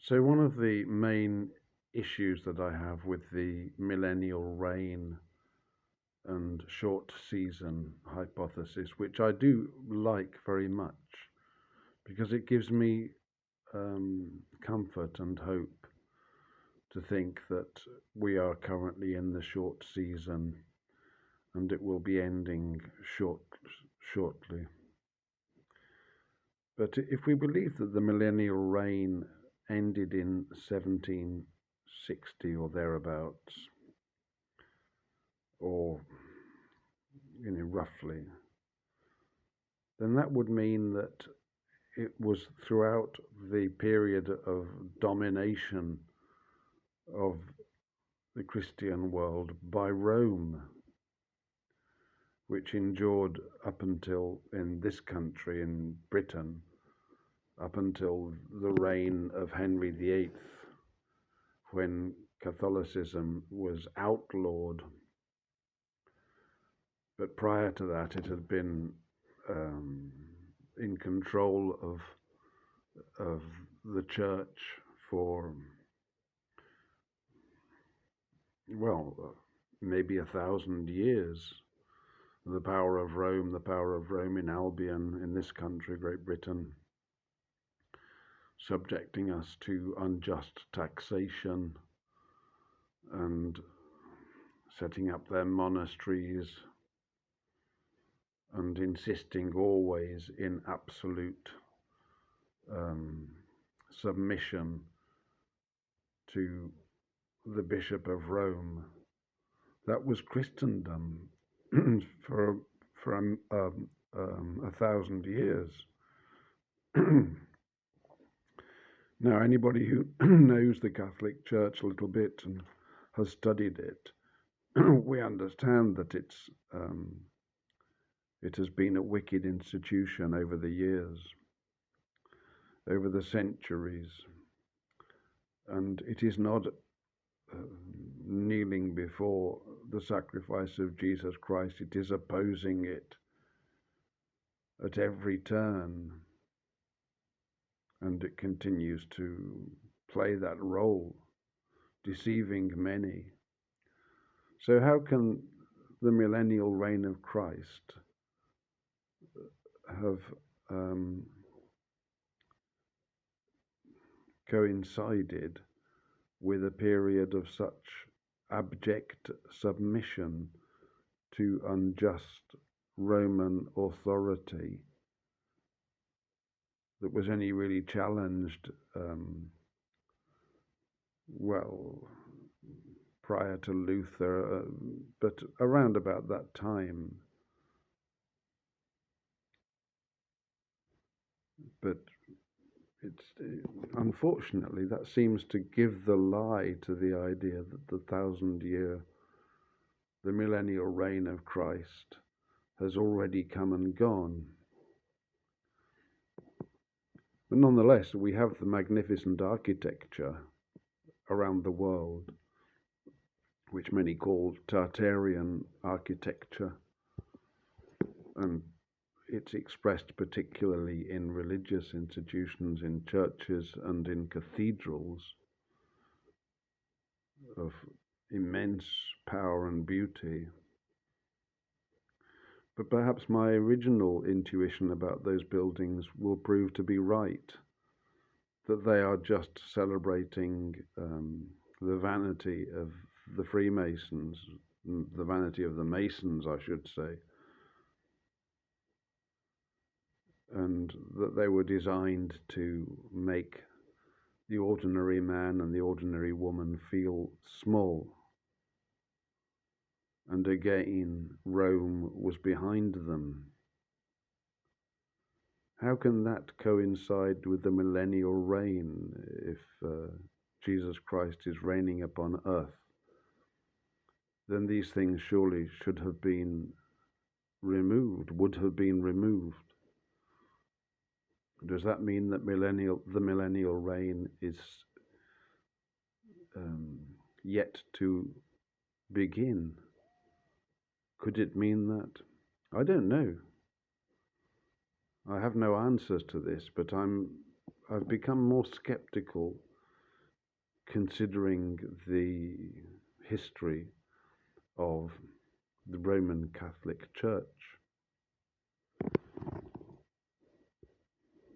So, one of the main issues that I have with the millennial reign and short season hypothesis, which I do like very much because it gives me comfort and hope to think that we are currently in the short season and it will be ending shortly. But if we believe that the millennial reign ended in 1760 or thereabouts, or roughly, then that would mean that it was throughout the period of domination of the Christian world by Rome, which endured up until, in this country, in Britain, up until the reign of Henry VIII, when Catholicism was outlawed. But prior to that, it had been in control of the church for, well, maybe 1,000 years. The power of Rome in Albion, in this country, Great Britain, subjecting us to unjust taxation and setting up their monasteries and insisting always in absolute submission to the Bishop of Rome. That was Christendom for 1,000 years. Now, anybody who knows the Catholic Church a little bit and has studied it, we understand that it has been a wicked institution over the years, over the centuries, and it is not kneeling before the sacrifice of Jesus Christ. It is opposing it at every turn, and it continues to play that role, deceiving many. So how can the millennial reign of Christ have coincided with a period of such abject submission to unjust Roman authority that was only really challenged, prior to Luther, but around about that time. But it's unfortunately that seems to give the lie to the idea that the millennial reign of Christ has already come and gone. But nonetheless, we have the magnificent architecture around the world, which many call Tartarian architecture, and it's expressed particularly in religious institutions, in churches and in cathedrals, of immense power and beauty. But perhaps my original intuition about those buildings will prove to be right, that they are just celebrating the vanity of the Freemasons, the vanity of the Masons, I should say, and that they were designed to make the ordinary man and the ordinary woman feel small. And again, Rome was behind them. How can that coincide with the millennial reign if Jesus Christ is reigning upon earth? Then these things surely should have been removed, would have been removed. Does that mean that the millennial reign is yet to begin? Could it mean that? I don't know. I have no answers to this, but I've become more skeptical considering the history of the Roman Catholic Church.